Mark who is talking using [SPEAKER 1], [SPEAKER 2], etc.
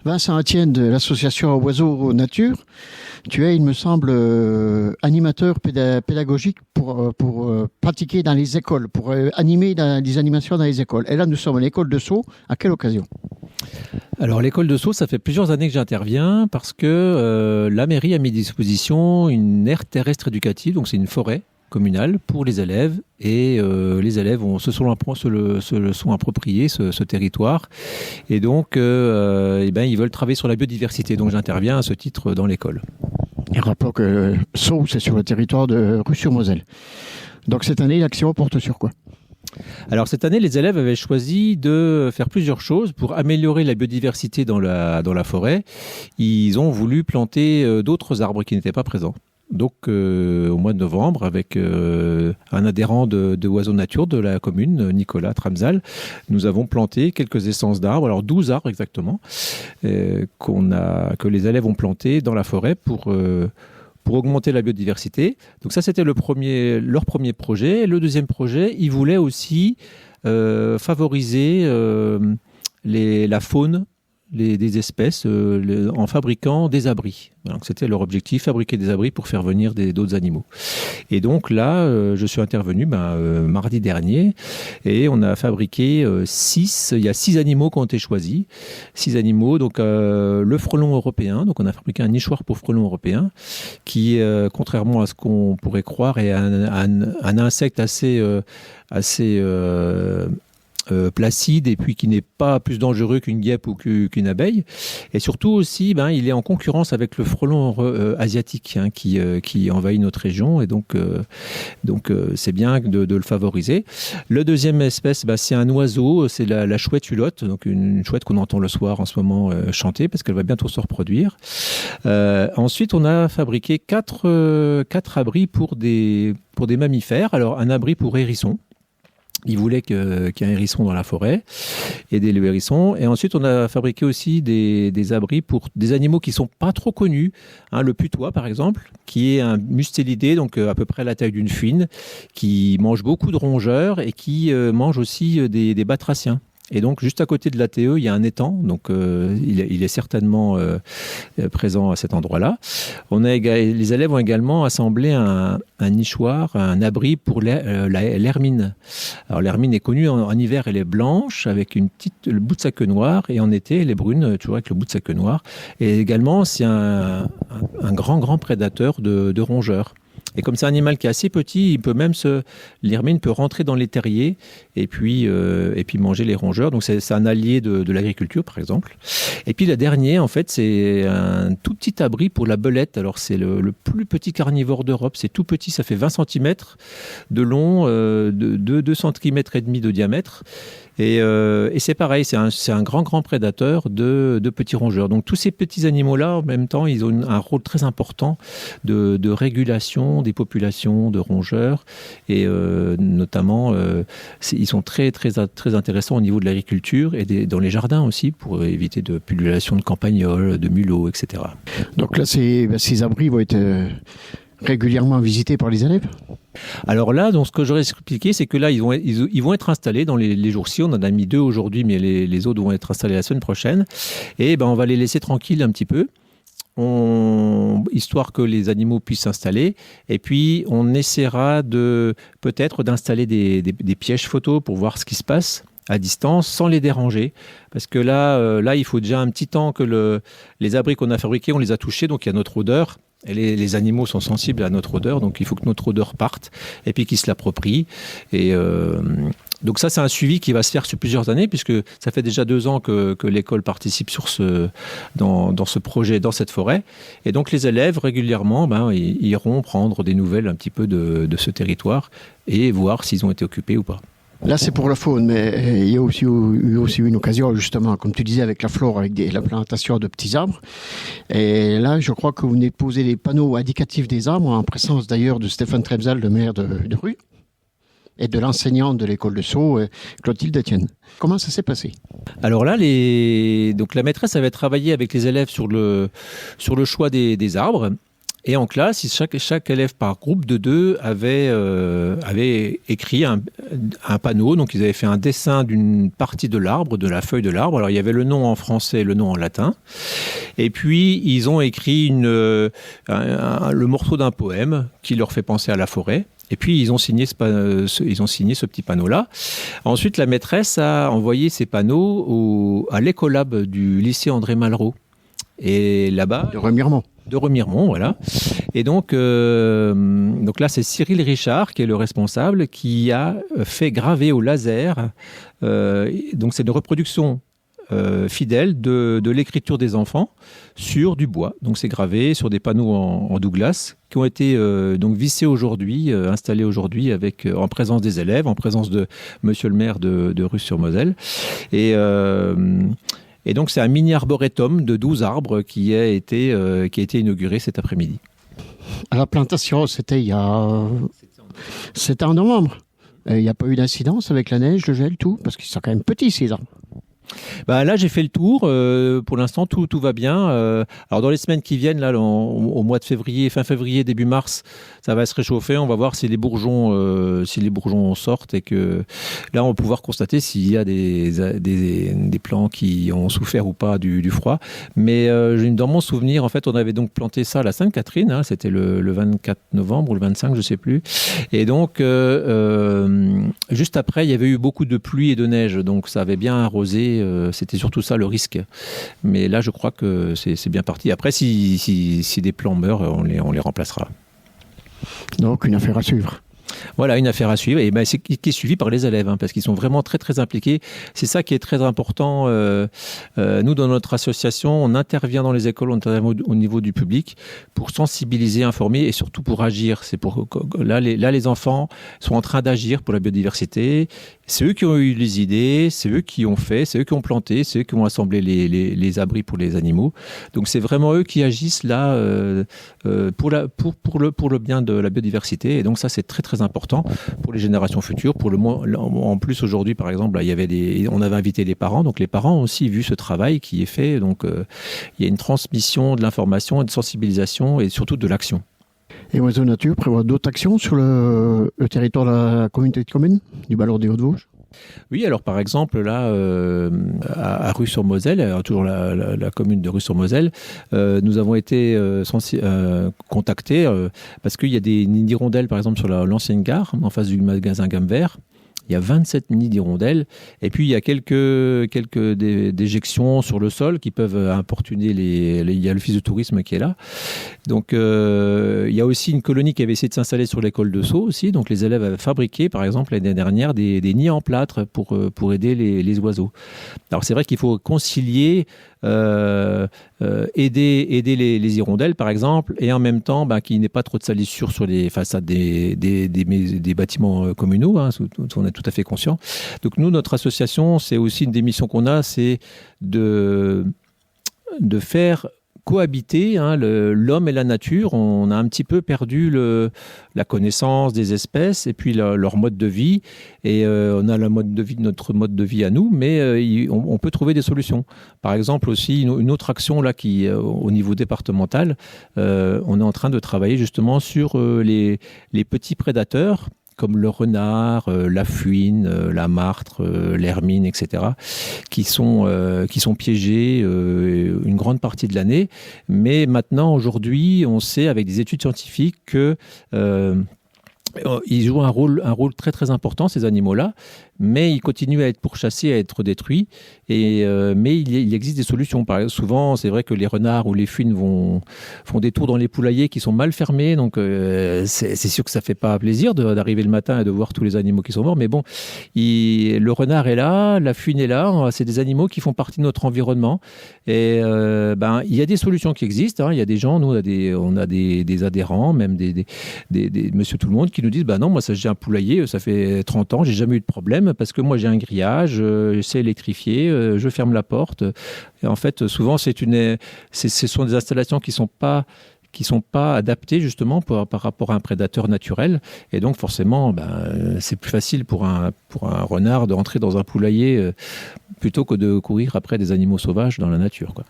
[SPEAKER 1] Vincent Etienne de l'association Oiseaux Nature. Tu es, il me semble, animateur pédagogique pour pratiquer dans les écoles, pour animer des animations dans les écoles. Et là, nous sommes à l'école de Sceaux. À quelle occasion?
[SPEAKER 2] Alors l'école de Sceaux, ça fait plusieurs années que j'interviens parce que la mairie a mis à disposition une aire terrestre éducative, donc c'est une forêt communale pour les élèves et les élèves se le sont appropriés ce territoire et donc ils veulent travailler sur la biodiversité, donc j'interviens à ce titre dans l'école.
[SPEAKER 1] Et rappelons que Sceaux, c'est sur le territoire de Rue-sur-Moselle. Donc cette année, l'action porte sur quoi?
[SPEAKER 2] Alors cette année, les élèves avaient choisi de faire plusieurs choses pour améliorer la biodiversité dans la forêt. Ils ont voulu planter d'autres arbres qui n'étaient pas présents. Donc au mois de novembre, avec un adhérent de Oiseaux Nature de la commune, Nicolas Tramsal, nous avons planté quelques essences d'arbres, alors 12 arbres exactement, que les élèves ont plantés dans la forêt pour augmenter la biodiversité. Donc ça, c'était leur premier projet. Le deuxième projet, ils voulaient aussi favoriser la faune des espèces en fabriquant des abris. Donc c'était leur objectif, fabriquer des abris pour faire venir d'autres animaux. Et donc là, je suis intervenu mardi dernier et on a fabriqué il y a 6 animaux qui ont été choisis. 6 animaux, donc le frelon européen, donc on a fabriqué un nichoir pour frelon européen qui, contrairement à ce qu'on pourrait croire, est un insecte assez placide et puis qui n'est pas plus dangereux qu'une guêpe ou qu'une abeille. Et surtout aussi, il est en concurrence avec le frelon asiatique qui envahit notre région et donc c'est bien de le favoriser. Le deuxième espèce, c'est un oiseau, c'est la chouette hulotte, donc une chouette qu'on entend le soir en ce moment chanter parce qu'elle va bientôt se reproduire. Ensuite, on a fabriqué 4 abris pour des mammifères. Alors, un abri pour hérissons. Ils voulaient qu'il y ait un hérisson dans la forêt, aider le hérisson. Et ensuite, on a fabriqué aussi des abris pour des animaux qui sont pas trop connus. Le putois, par exemple, qui est un mustélidé, donc à peu près la taille d'une fine, qui mange beaucoup de rongeurs et qui mange aussi des batraciens. Et donc, juste à côté de l'ATE, il y a un étang, donc il est certainement présent à cet endroit-là. Les élèves ont également assemblé un nichoir, un abri pour l'hermine. Alors, l'hermine est connue en hiver, elle est blanche, avec le bout de sa queue noire, et en été, elle est brune, toujours avec le bout de sa queue noire. Et également, c'est un grand prédateur de rongeurs. Et comme c'est un animal qui est assez petit, l'hermine peut rentrer dans les terriers et puis manger les rongeurs. Donc c'est un allié de l'agriculture, par exemple. Et puis la dernière, en fait, c'est un tout petit abri pour la belette. Alors c'est le plus petit carnivore d'Europe. C'est tout petit, ça fait 20 cm de long, de 2 cm et demi de diamètre. Et c'est pareil, c'est un grand prédateur de petits rongeurs. Donc tous ces petits animaux-là, en même temps, ils ont un rôle très important de régulation des populations de rongeurs. Et notamment, ils sont très intéressants au niveau de l'agriculture et dans les jardins aussi, pour éviter de pullulation de campagnols, de mulots, etc.
[SPEAKER 1] Donc là, ces abris vont être régulièrement visités par les élèves?
[SPEAKER 2] Alors là, donc, ce que j'aurais expliqué, c'est que là, ils vont être installés dans les jours-ci. On en a mis 2 aujourd'hui, mais les autres vont être installés la semaine prochaine. Et on va les laisser tranquilles un petit peu, histoire que les animaux puissent s'installer. Et puis, on essaiera peut-être d'installer des pièges photos pour voir ce qui se passe à distance sans les déranger. Parce que là, il faut déjà un petit temps que les abris qu'on a fabriqués, on les a touchés, donc il y a notre odeur. Et les animaux sont sensibles à notre odeur, donc il faut que notre odeur parte et puis qu'ils se l'approprient. Et donc ça, c'est un suivi qui va se faire sur plusieurs années, puisque ça fait déjà 2 ans que l'école participe dans ce projet, dans cette forêt. Et donc les élèves, régulièrement, ils iront prendre des nouvelles un petit peu de ce territoire et voir s'ils ont été occupés ou pas.
[SPEAKER 1] Là, c'est pour la faune, mais il y a aussi eu une occasion, justement, comme tu disais, avec la flore, avec la plantation de petits arbres. Et là, je crois que vous venez de poser les panneaux indicatifs des arbres, en présence d'ailleurs de Stéphane Tramsal, le maire de Rue, et de l'enseignante de l'école de Sceaux, Clotilde Etienne. Comment ça s'est passé?
[SPEAKER 2] Alors là, donc la maîtresse avait travaillé avec les élèves sur le choix des arbres. Et en classe, chaque élève par groupe de 2 avait écrit un panneau. Donc, ils avaient fait un dessin d'une partie de l'arbre, de la feuille de l'arbre. Alors, il y avait le nom en français et le nom en latin. Et puis, ils ont écrit le morceau d'un poème qui leur fait penser à la forêt. Et puis, ils ont signé ce petit panneau-là. Ensuite, la maîtresse a envoyé ces panneaux à l'écolab du lycée André Malraux. Et là-bas... De Remiremont, voilà. Et donc là, c'est Cyril Richard, qui est le responsable, qui a fait graver au laser. Donc, c'est une reproduction fidèle de l'écriture des enfants sur du bois. Donc, c'est gravé sur des panneaux en Douglas qui ont été donc vissés aujourd'hui, installés aujourd'hui en présence des élèves, en présence de Monsieur le maire de Russe-sur-Moselle. Et donc, c'est un mini arboretum de 12 arbres qui a été inauguré cet après-midi.
[SPEAKER 1] À la plantation, c'était en novembre. Il n'y a pas eu d'incidence avec la neige, le gel, tout, parce qu'ils sont quand même petits, ces arbres.
[SPEAKER 2] Là, j'ai fait le tour. Pour l'instant, tout va bien. Alors, dans les semaines qui viennent, là, au mois de février, fin février, début mars, ça va se réchauffer. On va voir si les bourgeons sortent et que là, on va pouvoir constater s'il y a des plants qui ont souffert ou pas du froid. Mais dans mon souvenir, en fait, on avait donc planté ça à la Sainte-Catherine. Hein, c'était le 24 novembre ou le 25, je sais plus. Et donc, juste après, il y avait eu beaucoup de pluie et de neige. Donc, ça avait bien arrosé. C'était surtout ça le risque. Mais là, je crois que c'est bien parti. Après, si des plants meurent, on les remplacera.
[SPEAKER 1] Donc, une affaire à suivre.
[SPEAKER 2] Voilà, une affaire à suivre, et qui est suivie par les élèves, parce qu'ils sont vraiment très très impliqués. C'est ça qui est très important. Nous, dans notre association, on intervient dans les écoles, on intervient au niveau du public pour sensibiliser, informer et surtout pour agir. Là, les enfants sont en train d'agir pour la biodiversité. C'est eux qui ont eu les idées, c'est eux qui ont fait, c'est eux qui ont planté, c'est eux qui ont assemblé les abris pour les animaux. Donc c'est vraiment eux qui agissent là pour le bien de la biodiversité. Et donc ça, c'est très très important pour les générations futures. En plus, aujourd'hui, par exemple, là, on avait invité les parents. Donc les parents ont aussi vu ce travail qui est fait. Donc il y a une transmission de l'information et de sensibilisation et surtout de l'action.
[SPEAKER 1] Et Oiseaux Nature prévoit d'autres actions sur le territoire de la communauté de communes du Bas-Laure des Hauts-de-Vosges?
[SPEAKER 2] Oui, alors par exemple, là, à Russe-sur-Moselle, toujours la commune de Russe-sur-Moselle, nous avons été contactés parce qu'il y a des nids d'hirondelles, par exemple, sur l'ancienne gare, en face du magasin Gamme Vert. Il y a 27 nids d'hirondelles. Et puis, il y a quelques déjections sur le sol qui peuvent importuner il y a l'office de tourisme qui est là. Donc, il y a aussi une colonie qui avait essayé de s'installer sur l'école de Sceaux aussi. Donc, les élèves avaient fabriqué, par exemple, l'année dernière, des nids en plâtre pour aider les oiseaux. Alors, c'est vrai qu'il faut concilier aider les hirondelles, par exemple, et en même temps qu'il n'y ait pas trop de salissures sur les façades des bâtiments communaux, hein, on est tout à fait conscient. Donc nous, notre association, c'est aussi une des missions qu'on a, c'est de faire cohabiter l'homme et la nature. On a un petit peu perdu la connaissance des espèces et puis leur mode de vie. Et on a notre mode de vie à nous, mais on peut trouver des solutions. Par exemple aussi, une autre action là qui, au niveau départemental, on est en train de travailler justement sur les petits prédateurs comme le renard, la fouine, la martre, l'hermine, etc., qui sont piégés une grande partie de l'année. Mais maintenant, aujourd'hui, on sait avec des études scientifiques que ils jouent un rôle très très important, ces animaux-là, mais ils continuent à être pourchassés, à être détruits. Mais il existe des solutions. Souvent, c'est vrai que les renards ou les fouines font des tours dans les poulaillers qui sont mal fermés. Donc, c'est sûr que ça fait pas plaisir d'arriver le matin et de voir tous les animaux qui sont morts. Mais bon, le renard est là, la fouine est là. C'est des animaux qui font partie de notre environnement. Et il y a des solutions qui existent. Il y a des gens, nous, on a des adhérents, même des monsieur tout le monde, qui nous disent non, moi, j'ai un poulailler, ça fait 30 ans, j'ai jamais eu de problème parce que moi, j'ai un grillage, c'est électrifié, je ferme la porte. Et en fait, souvent, ce sont des installations qui sont pas adaptées justement par rapport à un prédateur naturel. Et donc, forcément, c'est plus facile pour un renard de rentrer dans un poulailler plutôt que de courir après des animaux sauvages dans la nature, quoi.